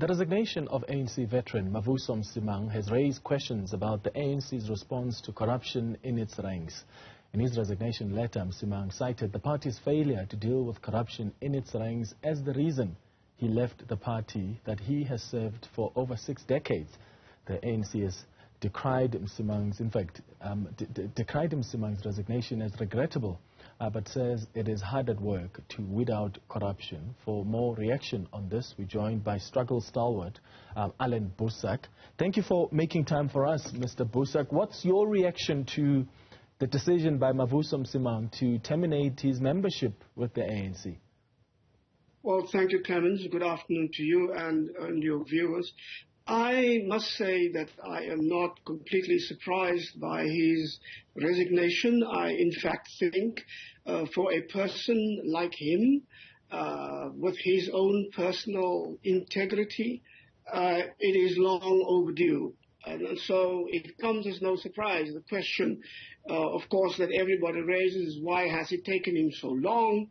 The resignation of ANC veteran Mavuso Msimang has raised questions about the ANC's response to corruption in its ranks. In his resignation letter, Msimang cited the party's failure to deal with corruption in its ranks as the reason he left the party that he has served for over 6 decades. The ANC has decried Msimang's resignation as regrettable, but says it is hard at work to weed out corruption. For more reaction on this, we're joined by struggle stalwart Allan Boesak. Thank you for making time for us, Mr. Boesak. What's your reaction to the decision by Mavuso Msimang to terminate his membership with the ANC? Well, thank you, Clemens. Good afternoon to you and your viewers. I must say that I am not completely surprised by his resignation. I, in fact, think for a person like him, with his own personal integrity, it is long overdue. And so it comes as no surprise. The question, of course, that everybody raises is why has it taken him so long?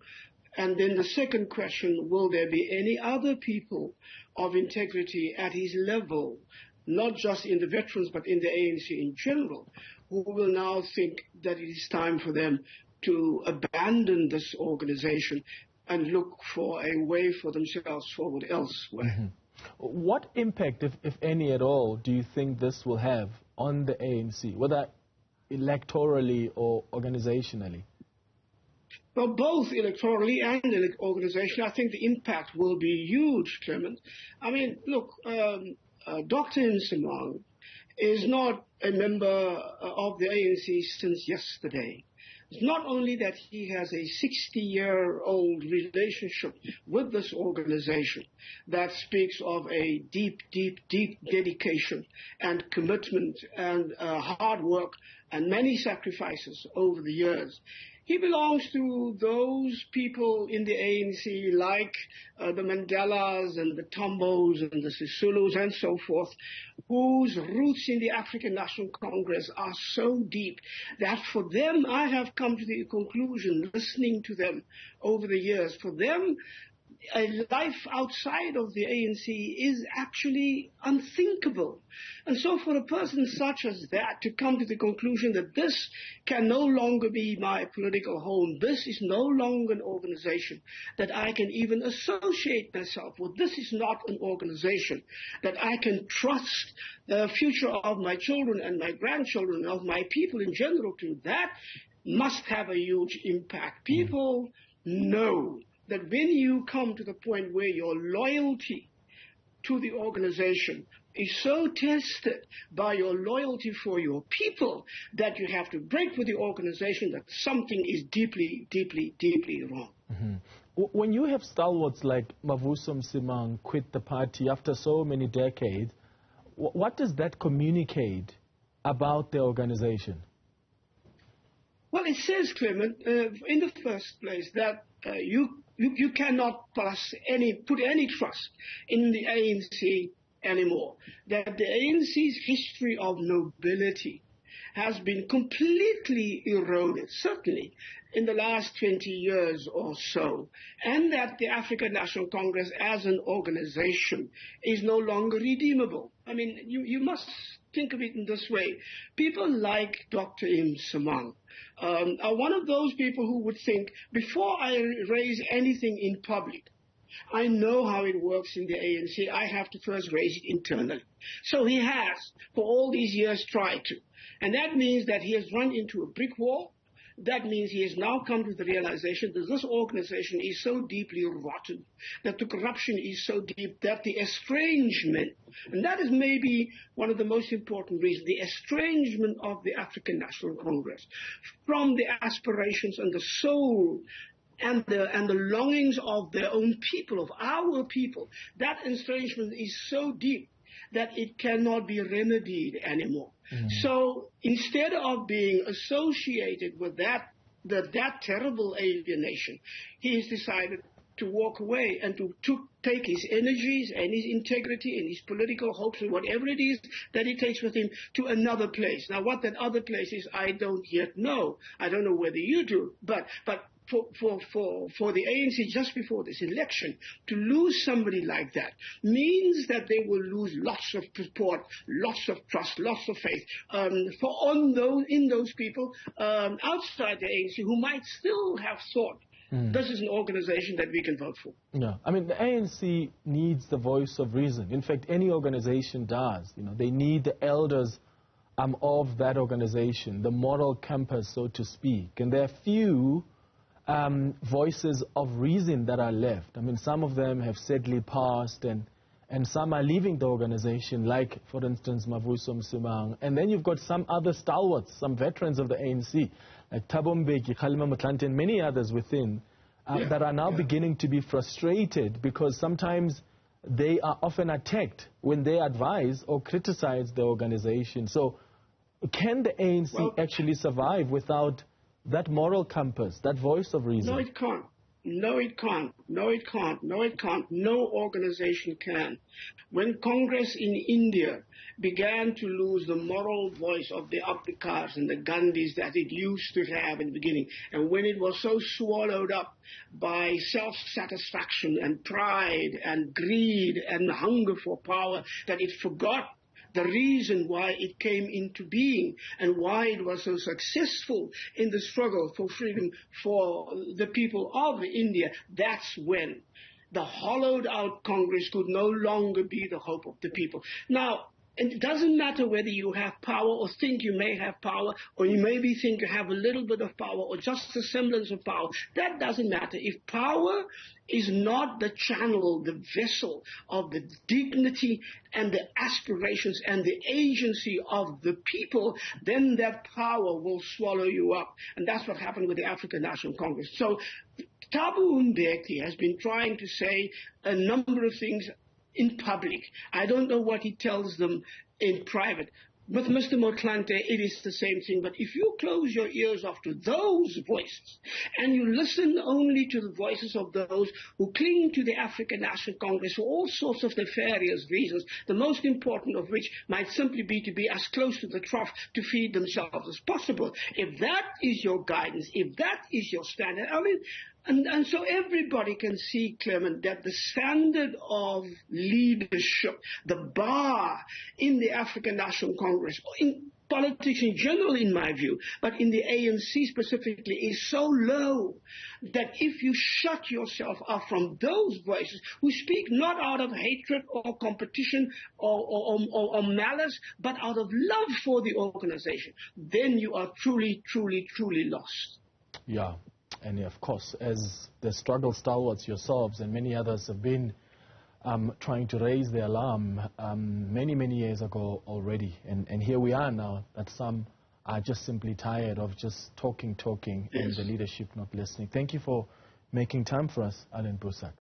And then the second question, will there be any other people of integrity at his level, not just in the veterans but in the ANC in general, who will now think that it is time for them to abandon this organization and look for a way for themselves forward elsewhere? Mm-hmm. What impact, if any at all, do you think this will have on the ANC, whether electorally or organizationally? Well, both electorally and organizationally, I think the impact will be huge, Clement. I mean, look, Dr. Msimang is not a member of the ANC since yesterday. It's not only that he has a 60-year-old relationship with this organization that speaks of a deep, deep, deep dedication and commitment and hard work and many sacrifices over the years. He belongs to those people in the ANC like the Mandelas and the Tambos and the Sisulus and so forth, whose roots in the African National Congress are so deep that for them, I have come to the conclusion, listening to them over the years, for them, a life outside of the ANC is actually unthinkable. And so for a person such as that to come to the conclusion that this can no longer be my political home, this is no longer an organization that I can even associate myself with, this is not an organization that I can trust the future of my children and my grandchildren, of my people in general to, that must have a huge impact. People know that when you come to the point where your loyalty to the organization is so tested by your loyalty for your people that you have to break with the organization, that something is deeply, deeply, deeply wrong. Mm-hmm. When you have stalwarts like Mavuso Msimang quit the party after so many decades, what does that communicate about the organization? Well, it says, Clement, in the first place, that you cannot put any trust in the ANC anymore. That the ANC's history of nobility has been completely eroded, certainly in the last 20 years or so, and that the African National Congress as an organization is no longer redeemable. I mean, you must think of it in this way. People like Dr. Msimang are one of those people who would think, before I raise anything in public, I know how it works in the ANC. I have to first raise it internally. So he has, for all these years, tried to. And that means that he has run into a brick wall. That means he has now come to the realization that this organization is so deeply rotten, that the corruption is so deep, that the estrangement, and that is maybe one of the most important reasons, the estrangement of the African National Congress from the aspirations and the soul and the longings of their own people, of our people, that estrangement is so deep that it cannot be remedied anymore. Mm-hmm. So instead of being associated with that terrible alienation, he has decided to walk away and to take his energies and his integrity and his political hopes and whatever it is that he takes with him to another place. Now, what that other place is, I don't yet know. I don't know whether you do, but for the ANC just before this election to lose somebody like that means that they will lose lots of support, lots of trust, lots of faith in those people outside the ANC who might still have thought this is an organization that we can vote for. Yeah, I mean, the ANC needs the voice of reason. In fact, any organization does. You know, they need the elders of that organization, the moral compass, so to speak. And there are few voices of reason that are left. I mean, some of them have sadly passed, and some are leaving the organization, like, for instance, Mavuso Msimang. And then you've got some other stalwarts, some veterans of the ANC, like Thabo Mbeki, Kgalema Motlanthe, and many others within, that are now beginning to be frustrated because sometimes they are often attacked when they advise or criticize the organization. So can the ANC actually survive without that moral compass, that voice of reason? No, it can't. No, it can't. No, it can't. No, it can't. No organization can. When Congress in India began to lose the moral voice of the Abdikars and the Gandhis that it used to have in the beginning, and when it was so swallowed up by self-satisfaction and pride and greed and hunger for power that it forgot the reason why it came into being and why it was so successful in the struggle for freedom for the people of India, that's when the hollowed out Congress could no longer be the hope of the people. Now, it doesn't matter whether you have power or think you may have power, or you maybe think you have a little bit of power or just a semblance of power. That doesn't matter. If power is not the channel, the vessel of the dignity and the aspirations and the agency of the people, then that power will swallow you up. And that's what happened with the African National Congress. So Thabo Mbeki has been trying to say a number of things in public. I don't know what he tells them in private. With Mr. Motlanthe, it is the same thing. But if you close your ears off to those voices and you listen only to the voices of those who cling to the African National Congress for all sorts of nefarious reasons, the most important of which might simply be to be as close to the trough to feed themselves as possible. If that is your guidance, if that is your standard, I mean, and so everybody can see, Clement, that the standard of leadership, the bar in the African National Congress, in politics in general, in my view, but in the ANC specifically, is so low that if you shut yourself off from those voices who speak not out of hatred or competition or malice, but out of love for the organization, then you are truly, truly, truly lost. Yeah. And of course, as the struggle stalwarts yourselves and many others have been trying to raise the alarm many, many years ago already. And here we are now, that some are just simply tired of just talking, and the leadership not listening. Thank you for making time for us, Allan Boesak.